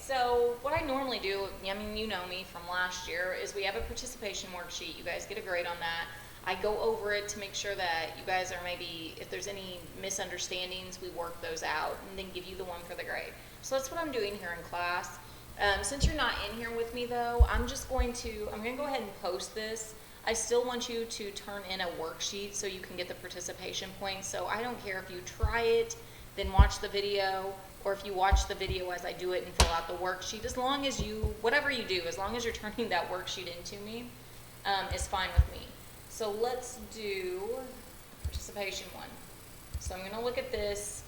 so what I normally do, I mean, you know me from last year, is we have a participation worksheet. You guys get a grade on that. I go over it to make sure that you guys are maybe, if there's any misunderstandings, we work those out and then give you the one for the grade. So that's what I'm doing here in class. Since you're not in here with me though, I'm going to go ahead and post this. I still want you to turn in a worksheet so you can get the participation points. So I don't care if you try it, then watch the video, or if you watch the video as I do it and fill out the worksheet. As long as you, whatever you do, as long as you're turning that worksheet into me, is fine with me. So let's do participation one. So I'm gonna look at this.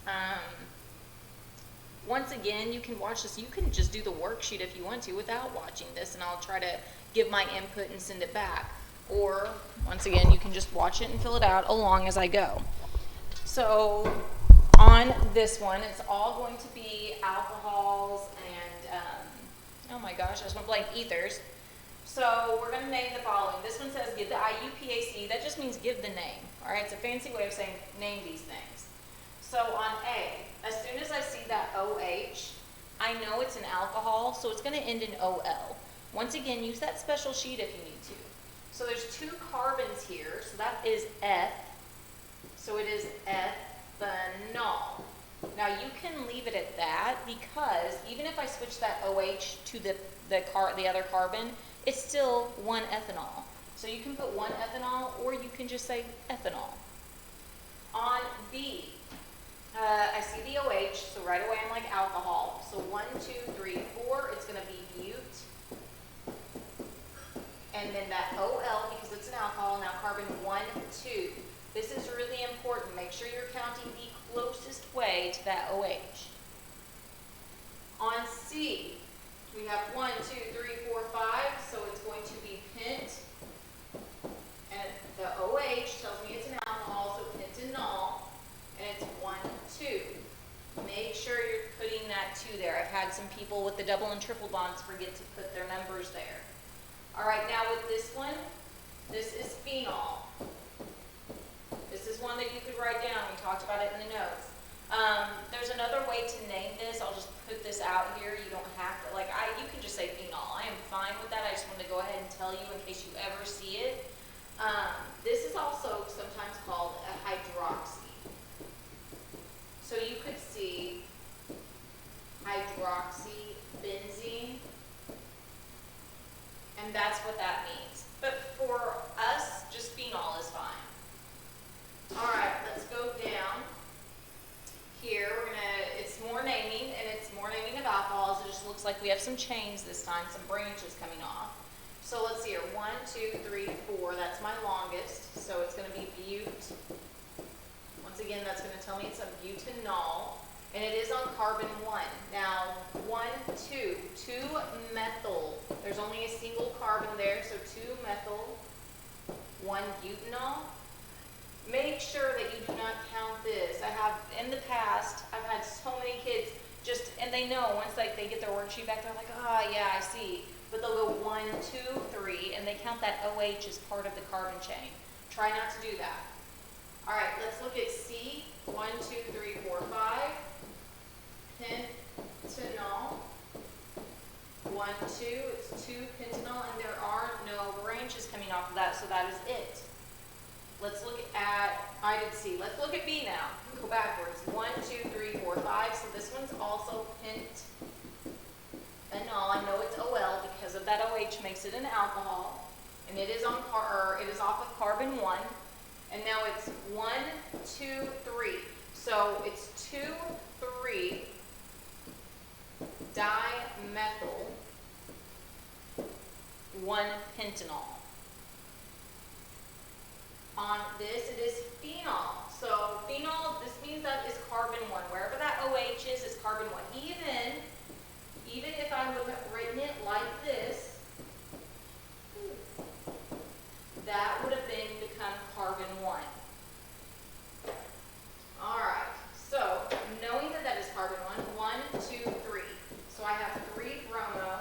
Once again, you can watch this. You can just do the worksheet if you want to without watching this, and I'll try to give my input and send it back. Or, once again, you can just watch it and fill it out along as I go. So, on this one, it's all going to be alcohols and, oh my gosh, I just went blank, ethers. So, we're going to name the following. This one says give the IUPAC. That just means give the name. All right, it's a fancy way of saying name these things. So, on A, as soon as I see that OH, I know it's an alcohol, so it's going to end in OL. Once again, use that special sheet if you need to. So there's 2 carbons here, so that is F. So it is ethanol. Now you can leave it at that because even if I switch that OH to the other carbon, it's still 1 ethanol. So you can put 1 ethanol, or you can just say ethanol. On B, I see the OH, so right away I'm like alcohol. So 1, 2, 3, 4, it's going to be bute. And then that OL, because it's an alcohol, now carbon 1, 2. This is really important. Make sure you're counting the closest way to that OH. On C, we have 1, 2, 3, 4, 5, so it's going to be pent. And the OH tells me it's an alcohol, so pentanol, and it's 1, 2. Make sure you're putting that 2 there. I've had some people with the double and triple bonds forget to put their numbers there. All right, now with this one, this is phenol. This is one that you could write down. We talked about it in the notes. There's another way to name this. I'll just put this out here. You don't have to, you can just say phenol. I am fine with that. I just wanted to go ahead and tell you in case you ever see it. This is also sometimes called a hydroxy. So you could see hydroxybenzene. And that's what that means. But for us, just phenol is fine. All right, let's go down here. It's more naming, and it's more naming of alcohols. It just looks like we have some chains this time, some branches coming off. So let's see here, 1, 2, 3, 4, that's my longest. So it's gonna be bute. Once again, that's gonna tell me it's a butanol. And it is on carbon 1. Now, 1, 2, 2 methyl. There's only a single carbon there, so 2 methyl, 1 butanol. Make sure that you do not count this. I have, in the past, I've had so many kids and they know, once they get their worksheet back, they're like, yeah, I see. But they'll go 1, 2, 3, and they count that OH as part of the carbon chain. Try not to do that. All right, let's look at C. 1, 2, 3, 4, 5. Pentanol. 1, 2, it's 2 pentanol, and there are no branches coming off of that, so that is it. Let's look at, I did C. Let's look at B now. Go backwards. 1, 2, 3, 4, 5. So this one's also pentanol. I know it's OL because of that OH makes it an alcohol, and it is off of carbon 1. And now it's 1, 2, 3. So it's 2, 3 dimethyl 1 pentanol. On this, it is phenol. So phenol, this means that is carbon 1. Wherever that OH is, it's carbon 1. Even if I would have written it like this, that would have become carbon 1. All right. So knowing that that is carbon 1, 1, 2, 3. So I have 3 bromo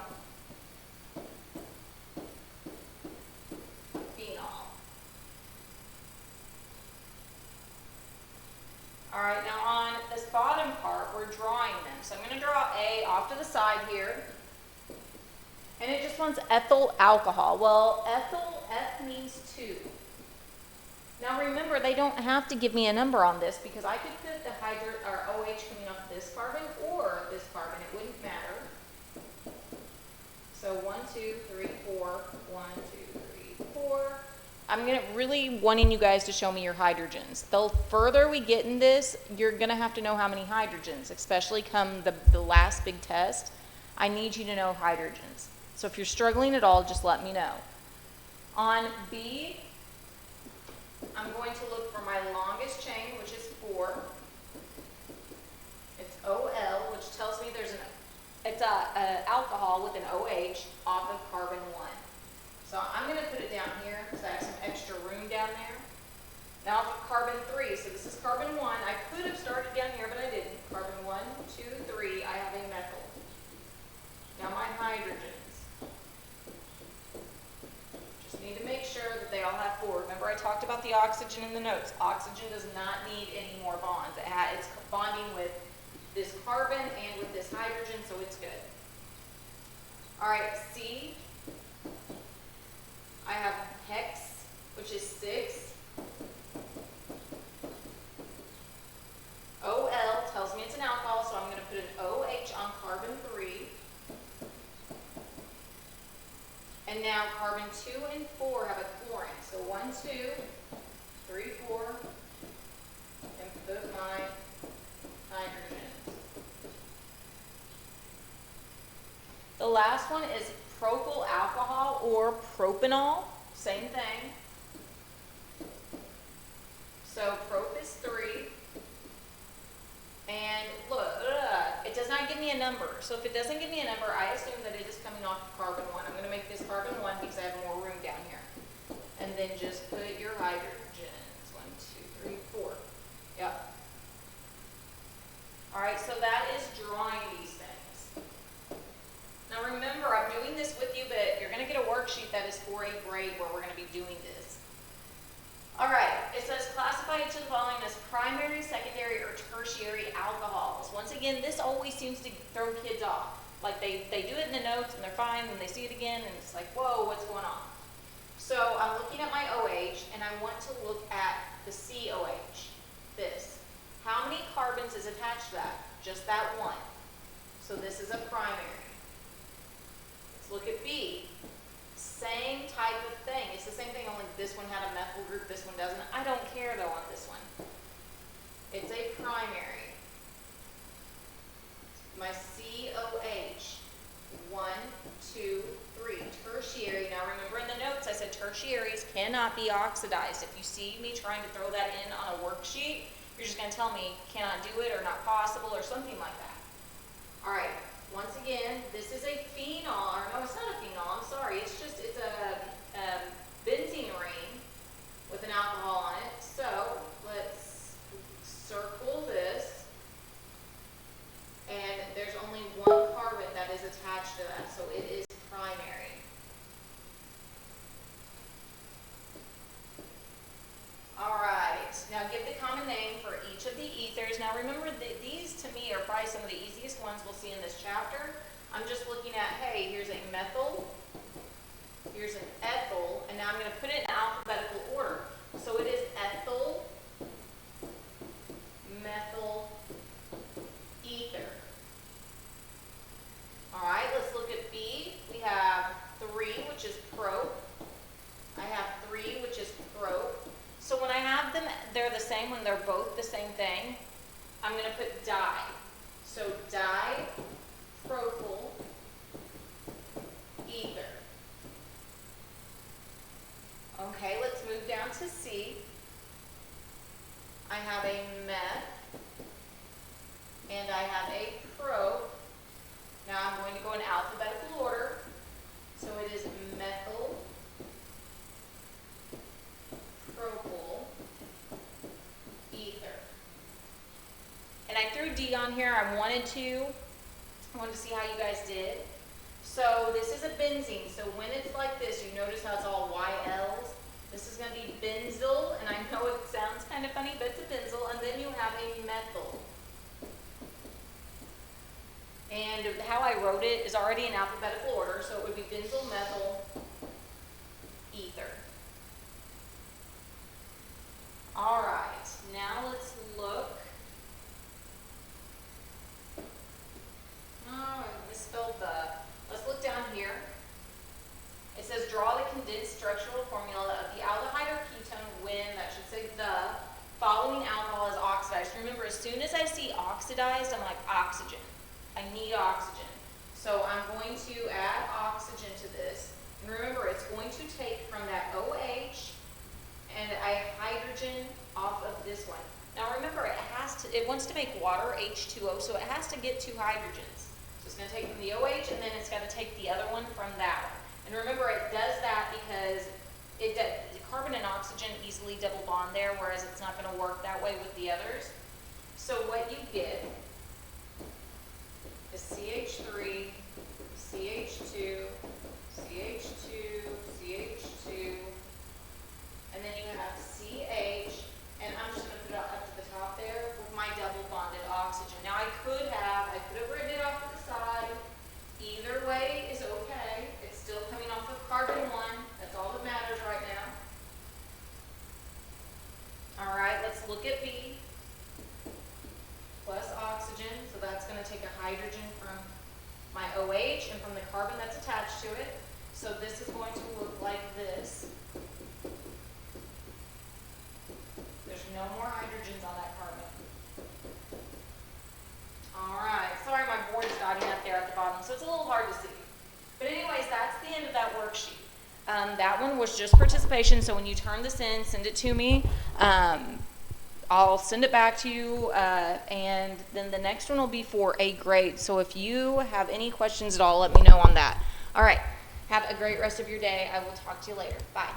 phenol. All right, now on this bottom part, we're drawing them. So I'm going to draw A off to the side here. And it just wants ethyl alcohol. Well, ethyl, F means 2. Now remember, they don't have to give me a number on this because I could put the OH coming off this carbon or this carbon. It wouldn't matter. So 1, 2, 3, 4, 1, 2, 3, 4. I'm really wanting you guys to show me your hydrogens. The further we get in this, you're gonna have to know how many hydrogens, especially come the last big test. I need you to know hydrogens. So if you're struggling at all, just let me know. On B, I'm going to look for my longest chain, which is 4. It's OL, which tells me it's a alcohol with an OH off of carbon 1. So I'm going to put it down here because I have some extra room down there. Now for carbon 3, so this is carbon 1. I could have started down here, but I didn't. Carbon 1, 2, 3, I have a methyl. Now my hydrogens. Just need to make sure that they all have 4. Remember I talked about the oxygen in the notes. Oxygen does not need any more bonds. It's bonding with this carbon and with this hydrogen, so it's good. All right, C. I have hex, which is 6. OL tells me it's an alcohol, so I'm going to put an OH on carbon 3. And now carbon 2 and 4 have a chlorine. So 1, 2, 3, 4, and put my hydrogens. The last one is propyl alcohol or propanol, same thing. So prop is 3. And look, it does not give me a number. So if it doesn't give me a number, I assume that it is coming off of carbon 1. I'm going to make this carbon 1 because I have more room down here. And then just put your hydrogens. 1, 2, 3, 4. Yep. All right, so that is drawing these things. Now remember, I'm doing this with you, but you're going to get a worksheet that is for a grade where we're going to be doing this. All right, it says classify each of the following as primary, secondary, or tertiary alcohols. Once again, this always seems to throw kids off. Like they do it in the notes and they're fine, and they see it again and it's like, whoa, what's going on? So I'm looking at my OH and I want to look at the COH, this. How many carbons is attached to that? Just that one. So this is a primary. Let's look at B. Same type of thing. It's the same thing, only this one had a methyl group, this one doesn't. I don't care though on this one. It's a primary. My COH, 1, 2, 3. Tertiary. Now remember in the notes I said tertiaries cannot be oxidized. If you see me trying to throw that in on a worksheet, you're just going to tell me cannot do it or not possible or something like that. All right. Once again, this is a phenol, or no, it's not a phenol, I'm sorry. It's a benzene ring with an alcohol on it. So let's circle this. And there's only one carbon that is attached to that, so it is primary. All right, now give the common name for each of the ethers. Now remember, these to me are probably some of the easiest ones we'll see in this chapter. I'm just looking at, hey, here's a methyl, here's an ethyl, and now I'm going to put it in alphabetical order. So it is ethyl, methyl, ether. All right, let's look at B. We have 3, which is prop. I have 3, which is prop. So when I have them, they're the same, when they're both the same thing, I'm going to put di. So dipropyl ether. Okay, let's move down to C. I have a meth, and I have a prop. Now I'm going to go in alphabetical order. So it is methyl, propyl, ether. And I threw D on here. I wanted to see how you guys did. So this is a benzene. So when it's like this, you notice how it's all YLs. This is going to be benzyl, and I know it sounds kind of funny, but it's a benzyl. And then you have a methyl. And how I wrote it is already in alphabetical order, so it would be benzyl methyl ether. All right, now let's look. Oh, I misspelled the. Let's look down here. It says draw the condensed structural formula of the aldehyde or ketone when, that should say the, following alcohol is oxidized. Remember, as soon as I see oxidized, I'm like oxygen. I need oxygen. So I'm going to add oxygen to this. And remember, it's going to take from that OH and a hydrogen off of this one. Now remember, it wants to make water, H2O, so it has to get two hydrogens. So it's going to take from the OH, and then it's got to take the other one from that one. And remember, it does that because carbon and oxygen easily double bond there, whereas it's not going to work that way with the others. So what you get is CH3, CH2, CH2, CH2, and then you have CH, and I'm just going to put it up to the top there with my double bonded oxygen. Now I could have written it off to the side. Either way is okay. It's still coming off of carbon 1. That's all that matters right now. All right, let's look at B. Plus oxygen, so that's going to take a hydrogen from my OH and from the carbon that's attached to it. So this is going to look like this. There's no more hydrogens on that carbon. All right, sorry my board's dotting up there at the bottom, so it's a little hard to see. But anyways, that's the end of that worksheet. That one was just participation, so when you turn this in, send it to me. I'll send it back to you, and then the next one will be for a grade. So if you have any questions at all, let me know on that. All right, have a great rest of your day. I will talk to you later. Bye.